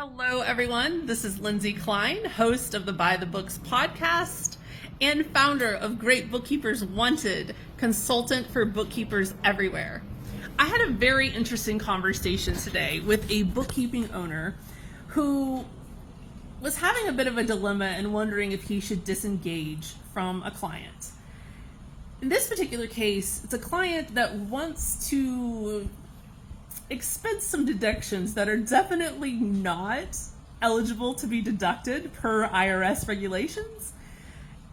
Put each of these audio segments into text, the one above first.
Hello, everyone. This is Lindsay Klein, host of the Buy the Books podcast and founder of Great Bookkeepers Wanted, consultant for bookkeepers everywhere. I had a very interesting conversation today with a bookkeeping owner who was having a bit of a dilemma and wondering if he should disengage from a client. In this particular case, it's a client that wants to expense some deductions that are definitely not eligible to be deducted per IRS regulations.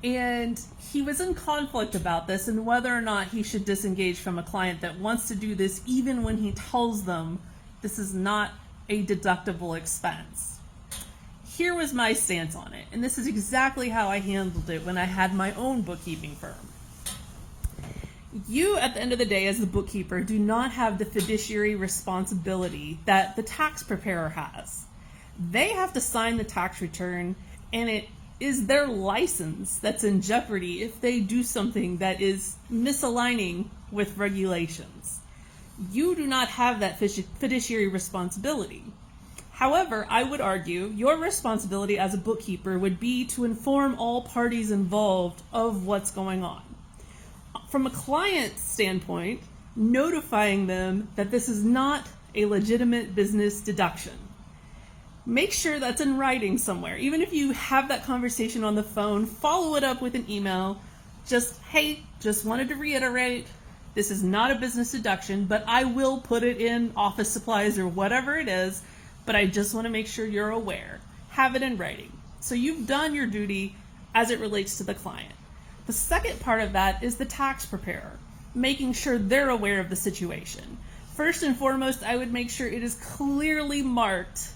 And he was in conflict about this and whether or not he should disengage from a client that wants to do this even when he tells them this is not a deductible expense. Here was my stance on it, and this is exactly how I handled it when I had my own bookkeeping firm. You, at the end of the day, as the bookkeeper, do not have the fiduciary responsibility that the tax preparer has. They have to sign the tax return, and it is their license that's in jeopardy if they do something that is misaligning with regulations. You do not have that fiduciary responsibility. However, I would argue your responsibility as a bookkeeper would be to inform all parties involved of what's going on. From a client standpoint, notifying them that this is not a legitimate business deduction. Make sure that's in writing somewhere. Even if you have that conversation on the phone, follow it up with an email. Hey, just wanted to reiterate, this is not a business deduction, but I will put it in office supplies or whatever it is, but I just want to make sure you're aware. Have it in writing. So you've done your duty as it relates to the client. The second part of that is the tax preparer, making sure they're aware of the situation. First and foremost, I would make sure it is clearly marked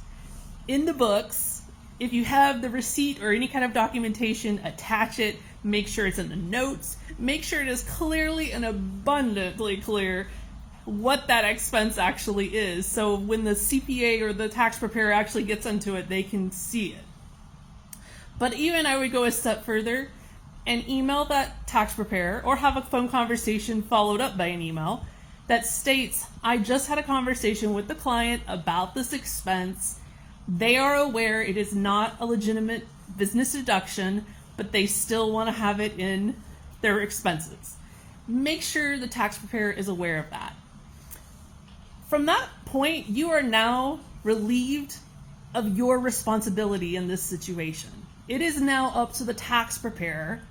in the books. If you have the receipt or any kind of documentation, attach it, make sure it's in the notes, make sure it is clearly and abundantly clear what that expense actually is. So when the CPA or the tax preparer actually gets into it, they can see it. But even I would go a step further and email that tax preparer or have a phone conversation followed up by an email that states, I just had a conversation with the client about this expense. They are aware it is not a legitimate business deduction, but they still want to have it in their expenses. Make sure the tax preparer is aware of that. From that point, you are now relieved of your responsibility in this situation. It is now up to the tax preparer,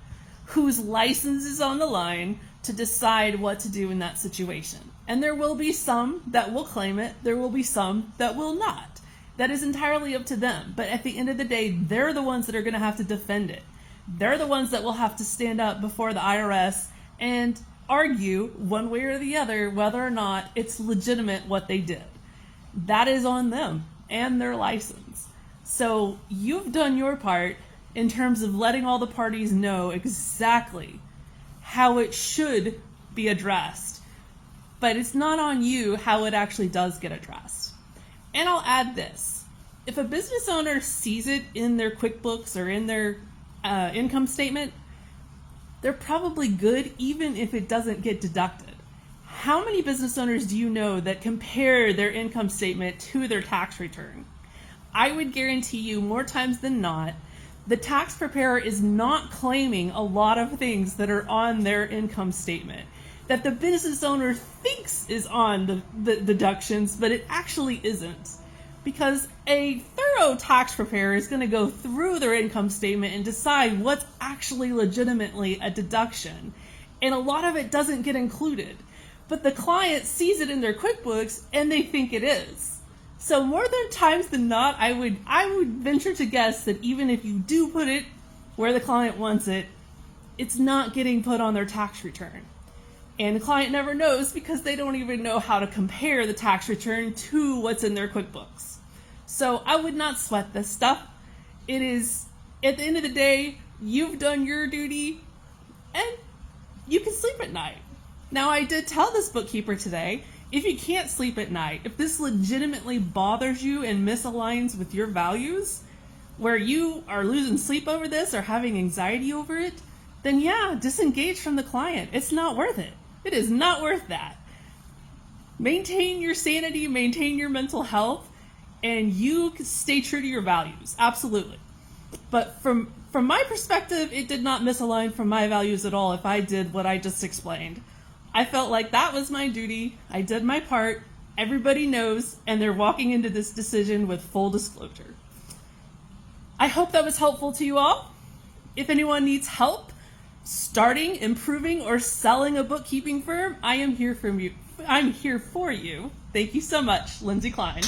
whose license is on the line, to decide what to do in that situation. And there will be some that will claim it, there will be some that will not. That is entirely up to them. But at the end of the day, they're the ones that are going to have to defend it. They're the ones that will have to stand up before the IRS and argue one way or the other whether or not it's legitimate what they did. That is on them and their license. So you've done your part in terms of letting all the parties know exactly how it should be addressed. But it's not on you how it actually does get addressed. And I'll add this. If a business owner sees it in their QuickBooks or in their income statement, they're probably good even if it doesn't get deducted. How many business owners do you know that compare their income statement to their tax return? I would guarantee you more times than not, the tax preparer is not claiming a lot of things that are on their income statement that the business owner thinks is on the deductions, but it actually isn't. Because a thorough tax preparer is going to go through their income statement and decide what's actually legitimately a deduction. And a lot of it doesn't get included. But the client sees it in their QuickBooks and they think it is. So more than times than not, I would venture to guess that even if you do put it where the client wants it, it's not getting put on their tax return. And the client never knows because they don't even know how to compare the tax return to what's in their QuickBooks. So I would not sweat this stuff. It is, at the end of the day, you've done your duty and you can sleep at night. Now, I did tell this bookkeeper today, if you can't sleep at night, if this legitimately bothers you and misaligns with your values, where you are losing sleep over this or having anxiety over it, then yeah, disengage from the client. It's not worth it. It is not worth that. Maintain your sanity, maintain your mental health, and you stay true to your values, absolutely. But from my perspective, it did not misalign from my values at all if I did what I just explained. I felt like that was my duty. I did my part. Everybody knows, and they're walking into this decision with full disclosure. I hope that was helpful to you all. If anyone needs help starting, improving, or selling a bookkeeping firm, I am here for you. I'm here for you. Thank you so much, Lindsay Klein.